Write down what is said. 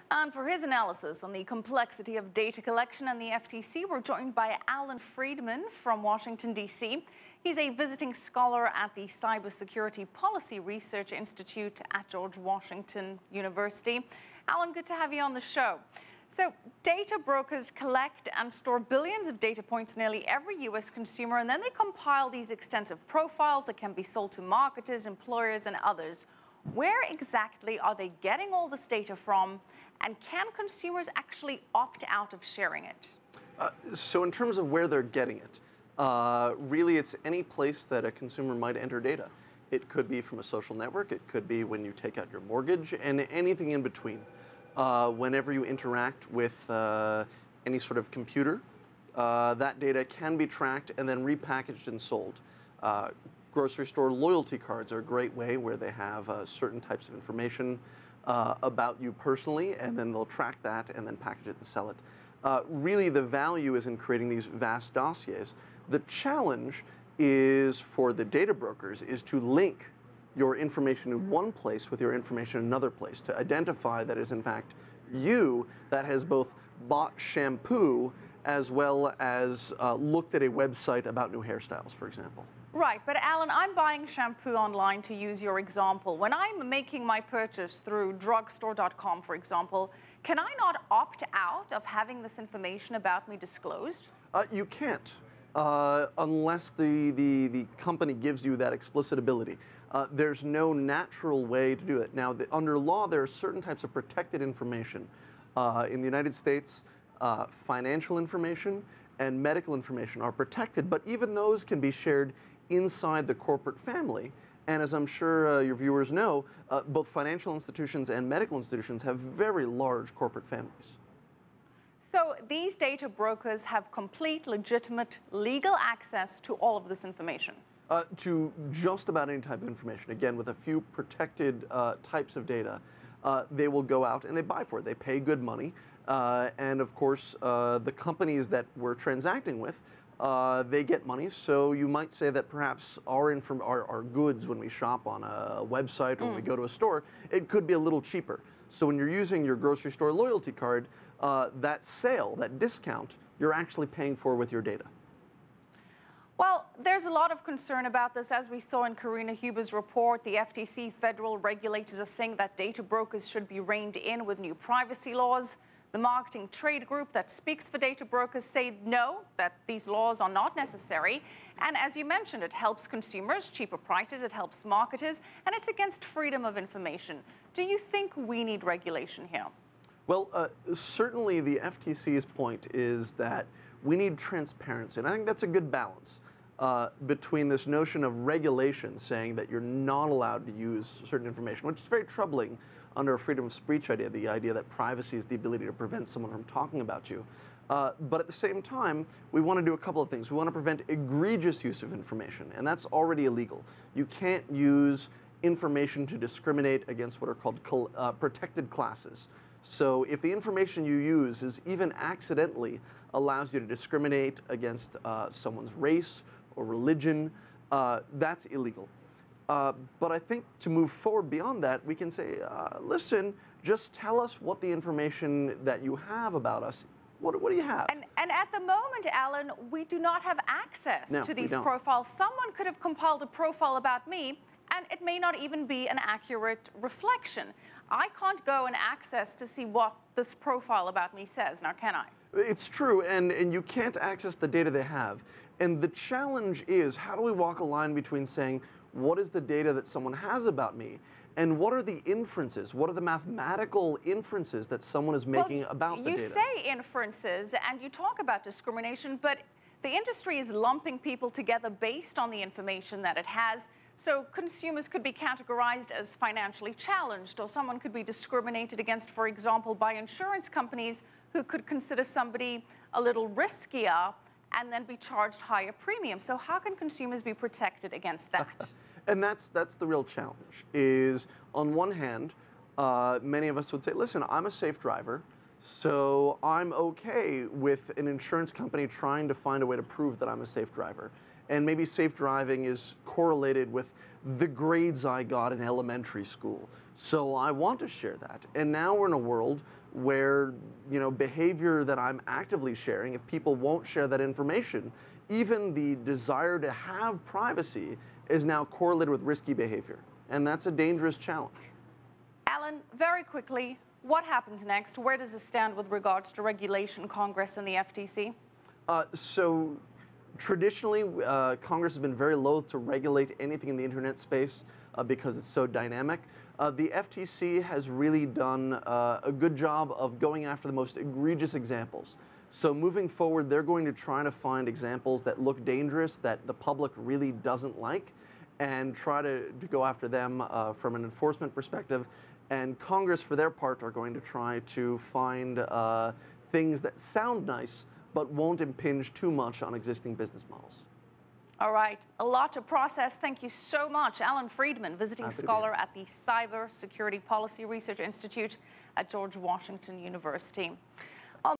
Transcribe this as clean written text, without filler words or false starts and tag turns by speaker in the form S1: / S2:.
S1: And for his analysis on the complexity of data collection and the FTC, we're joined by Allan Friedman from Washington, D.C. He's a visiting scholar at the Cybersecurity Policy Research Institute at George Washington University. Allan, good to have you on the show. So data brokers collect and store billions of data points nearly every U.S. consumer, and then they compile these extensive profiles that can be sold to marketers, employers, and others. Where exactly are they getting all this data from, and can consumers actually opt out of sharing it?
S2: So in terms of where they're getting it, really it's any place that a consumer might enter data. It could be from a social network, it could be when you take out your mortgage, and anything in between. Whenever you interact with any sort of computer, that data can be tracked and then repackaged and sold. Grocery store loyalty cards are a great way where they have certain types of information about you personally, and then they'll track that and then package it and sell it. Really, the value is in creating these vast dossiers. The challenge is for the data brokers is to link your information in one place with your information in another place, to identify that is in fact you that has both bought shampoo as well as looked at a website about new hairstyles, for example.
S1: Right, but Allan, I'm buying shampoo online, to use your example. When I'm making my purchase through drugstore.com, for example, can I not opt out of having this information about me disclosed?
S2: You can't, unless the company gives you that explicit ability. There's no natural way to do it. Now, under law, there are certain types of protected information. In the United States, financial information and medical information are protected, but even those can be shared inside the corporate family. And as I'm sure your viewers know, both financial institutions and medical institutions have very large corporate families.
S1: So these data brokers have complete, legitimate, legal access to all of this information?
S2: To just about any type of information. Again, with a few protected types of data, they will go out and they buy for it. They pay good money. And of course, the companies that we're transacting with, they get money. So you might say that perhaps our goods, when we shop on a website or when we go to a store, it could be a little cheaper. So when you're using your grocery store loyalty card, that sale, that discount, you're actually paying for with your data.
S1: Well, there's a lot of concern about this. As we saw in Karina Huber's report, the FTC federal regulators are saying that data brokers should be reined in with new privacy laws. The marketing trade group that speaks for data brokers say no, that these laws are not necessary. And as you mentioned, it helps consumers, cheaper prices, it helps marketers, and it's against freedom of information. Do you think we need regulation here?
S2: Well, certainly the FTC's point is that we need transparency, and I think that's a good balance between this notion of regulation saying that you're not allowed to use certain information, which is very troubling under a freedom of speech idea, the idea that privacy is the ability to prevent someone from talking about you. But at the same time, we want to do a couple of things. We want to prevent egregious use of information, and that's already illegal. You can't use information to discriminate against what are called protected classes. So if the information you use is even accidentally allows you to discriminate against someone's race or religion, that's illegal. But I think to move forward beyond that, we can say, listen, just tell us what the information that you have about us, what do you have?
S1: And at the moment, Allan, we do not have access to these profiles. Someone could have compiled a profile about me, and it may not even be an accurate reflection. I can't go and access to see what this profile about me says, now can I?
S2: It's true, and you can't access the data they have. And the challenge is, how do we walk a line between saying, what is the data that someone has about me, and what are the inferences? What are the mathematical inferences that someone is making about the data?
S1: You say inferences, and you talk about discrimination, but the industry is lumping people together based on the information that it has. So consumers could be categorized as financially challenged, or someone could be discriminated against, for example, by insurance companies who could consider somebody a little riskier and then be charged higher premiums. So how can consumers be protected against that?
S2: And that's the real challenge, is on one hand, many of us would say, listen, I'm a safe driver, so I'm okay with an insurance company trying to find a way to prove that I'm a safe driver. And maybe safe driving is correlated with the grades I got in elementary school. So I want to share that. And now we're in a world where, behavior that I'm actively sharing, if people won't share that information, even the desire to have privacy is now correlated with risky behavior. And that's a dangerous challenge.
S1: Allan, very quickly, what happens next? Where does this stand with regards to regulation, Congress, and the FTC?
S2: So traditionally, Congress has been very loath to regulate anything in the internet space because it's so dynamic. The FTC has really done a good job of going after the most egregious examples. So moving forward, they're going to try to find examples that look dangerous, that the public really doesn't like, and try to go after them from an enforcement perspective. And Congress, for their part, are going to try to find things that sound nice, but won't impinge too much on existing business models.
S1: All right, a lot to process. Thank you so much, Allan Friedman, visiting scholar at the Cyber Security Policy Research Institute at George Washington University.